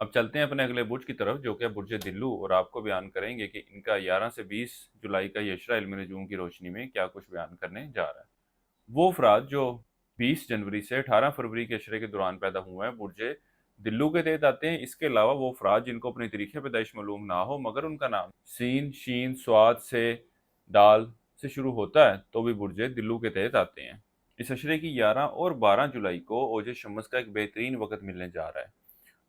अब चलते हैं अपने अगले बुर्ज की तरफ, जो कि है बुर्ज दिल्लू, और आपको बयान करेंगे कि इनका 11 से 20 जुलाई का यशरा इल्म नजूम की रोशनी में क्या कुछ बयान करने जा रहा है। वो अफराद जो 20 जनवरी से 18 फरवरी के अशरे के दौरान पैदा हुए हैं, बुर्ज दिल्लू के तहत आते हैं। इसके अलावा वो अफराद जिनको अपनी तारीख पैदाइश मालूम ना हो मगर उनका नाम सीन, शीन, स्वाद से, दाल से शुरू होता है, तो भी बुर्ज दिल्लू के तहत आते हैं। इस अशरे की 11 और 12 जुलाई को ओज शम्स का एक बेहतरीन वक्त मिलने जा रहा है।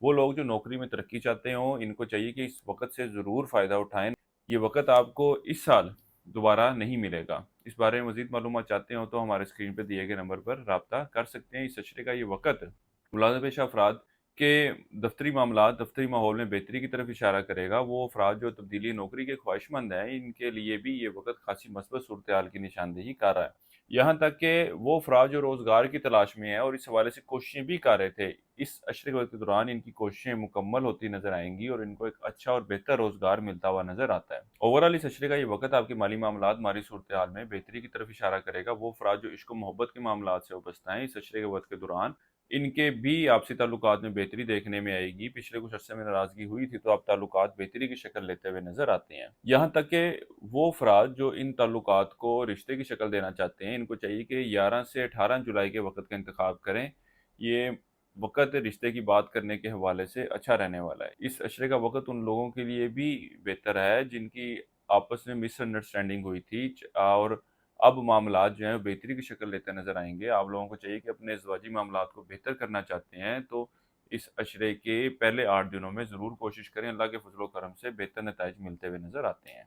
वो लोग जो नौकरी में तरक्की चाहते हों, इनको चाहिए कि इस वक्त से ज़रूर फ़ायदा उठाएं। ये वक्त आपको इस साल दोबारा नहीं मिलेगा। इस बारे में मज़ीद मालूमात चाहते हो तो हमारे स्क्रीन पर दिए गए नंबर पर रब्ता कर सकते हैं। इस अशरे का ये वक्त मुलाज़ा पेशा अफराद के दफ्तरी मामला, दफ्तरी माहौल में बेहतरी की तरफ इशारा करेगा। वो अफराद जो तब्दीली नौकरी के ख्वाहिशमंद हैं, इनके लिए भी ये वक्त खासी मस्बत सूरत हाल की निशानदेही कर रहा है। यहाँ तक कि वो अफराद जो रोज़गार की तलाश में है और इस हवाले से कोशिशें भी कर रहे थे, इस अशरे के वक्त के दौरान इनकी कोशिशें मुकम्मल होती नजर आएंगी और इनको एक अच्छा और बेहतर रोज़गार मिलता हुआ नजर आता है। ओवरऑल इस अशरे का ये वक्त आपके माली मामलात, माली सूरत हाल में बेहतरी की तरफ इशारा करेगा। वो अफराद जो इश्क मोहब्बत के मामलात से वाबस्ता हैं, इस अशरे के वक्त के दौरान इनके भी आपसी ताल्लुकात में बेहतरी देखने में आएगी। पिछले कुछ अर्से में नाराज़गी हुई थी, तो अब ताल्लुकात बेहतरी की शक्ल लेते हुए नज़र आते हैं। यहाँ तक कि वो अफराद जो इन ताल्लुकात को रिश्ते की शक्ल देना चाहते हैं, इनको चाहिए कि 11 से 18 जुलाई के वक्त का इंतखाब करें। ये वक्त रिश्ते की बात करने के हवाले से अच्छा रहने वाला है। इस अशरे का वक्त उन लोगों के लिए भी बेहतर है जिनकी आपस में मिसअंडरस्टैंडिंग हुई थी और अब मामलात जो हैं बेहतरी की शक्ल लेते नज़र आएंगे। आप लोगों को चाहिए कि अपने ज़वाजी मामलात को बेहतर करना चाहते हैं तो इस अशरे के पहले 8 दिनों में ज़रूर कोशिश करें। अल्लाह के फजल करम से बेहतर नताइज मिलते हुए नज़र आते हैं।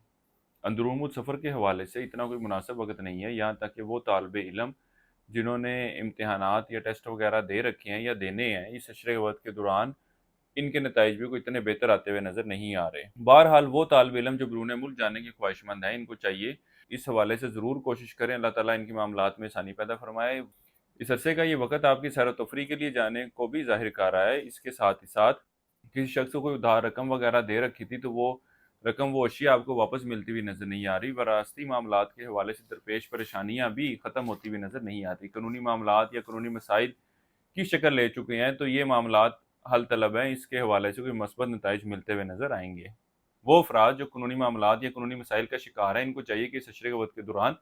अंदरूमुल सफ़र के हवाले से इतना कोई मुनासिब वक्त नहीं है। यहाँ तक कि वो तालिब इल्म जिन्होंने इम्तिहानात या टेस्ट वगैरह दे रखे हैं या देने हैं, इस अशरे वक्त के दौरान इनके नताइज भी कोई इतने बेहतर आते हुए नज़र नहीं आ रहे। बहरहाल वो तालिब इल्म जो बरूने मुल्क जाने की ख्वाहिशमंद हैं, इनको चाहिए इस हवाले से ज़रूर कोशिश करें। अल्लाह ताला इनके मामलात में आसानी पैदा फरमाए। इस अरसे का ये वक्त आपकी सैर व तफरी के लिए जाने को भी ज़ाहिर कर रहा है। इसके साथ ही साथ किसी शख्स को कोई उधार रकम वगैरह दे रखी थी, तो वो रकम, वो अशिया आपको वापस मिलती हुई नज़र नहीं आ रही। वरासती मामलात के हवाले से दरपेश परेशानियाँ भी ख़त्म होती हुई नज़र नहीं आती। कानूनी मामलात या कानूनी मसाइल की शक्ल ले चुके हैं, तो ये मामलात हल तलब हैं। इसके हवाले से कोई मस्बत नताइज मिलते हुए नज़र आएंगे। वो अफराद जो कानूनी मामलात या कानूनी मसाइल का शिकार हैं, इनको चाहिए कि इस अशरे के वक्त के दौरान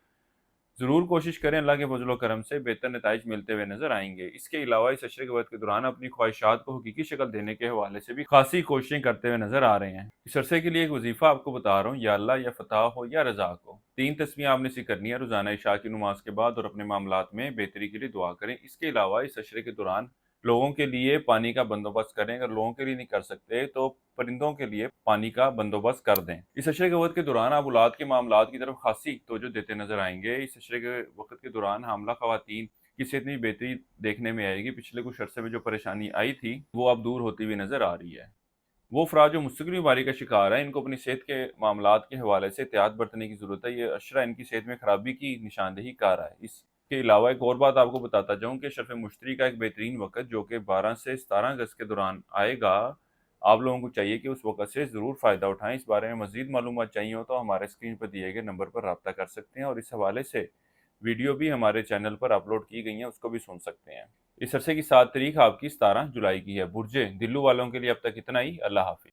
ज़रूर कोशिश करें। अल्लाह के फजल करम से बेहतर नताइज मिलते हुए नज़र आएंगे। इसके अलावा इस अशरे के वक्त के दौरान अपनी ख्वाहिशात को हकीकी शक्ल देने के हवाले से भी खासी कोशिशें करते हुए नज़र आ रहे हैं। इस अरसे के लिए एक वजीफ़ा आपको बता रहा हूँ, या अल्लाह, या फ़तह हो या रज़ा हो। 3 तस्बीह आपने सी करनी है रोज़ाना इशा की नमाज के बाद, और अपने मामलात में बेहतरी के लिए दुआ करें। इसके अलावा इस अशरे के दौरान लोगों के लिए पानी का बंदोबस्त करें। अगर लोगों के लिए नहीं कर सकते तो परिंदों के लिए पानी का बंदोबस्त कर दें। इस अशरे के वक्त के दौरान आप औलाद के मामलात की तरफ खासी तवज्जो देते नजर आएंगे। इस अशरे के वक्त के दौरान हामला खवातीन की सेहत में बेहतरी देखने में आएगी। पिछले कुछ अरसे में जो परेशानी आई थी, वो अब दूर होती हुई नजर आ रही है। वो अफराद जो मुस्तकिल बीमारी का शिकार है, इनको अपनी सेहत के मामलात के हवाले से एहतियात बरतने की ज़रूरत है। ये अशरा इनकी सेहत में खराबी की निशानदेही कर रहा है। इसके अलावा एक और बात आपको बताता जाऊँ कि शरफ मुश्तरी का एक बेहतरीन वक्त जो कि 12 से 17 अगस्त के दौरान आएगा, आप लोगों को चाहिए कि उस वक्त से ज़रूर फ़ायदा उठाएं। इस बारे में मज़ीद मालूमात चाहिए हो तो हमारे स्क्रीन पर दिए गए नंबर पर रब्ता कर सकते हैं, और इस हवाले से वीडियो भी हमारे चैनल पर अपलोड की गई हैं, उसको भी सुन सकते हैं। इस अरसे की 7 तारीख आपकी 17 जुलाई की है। बुर्जे दिल्लू वालों के लिए अब तक इतना ही। अल्लाह हाफिज़।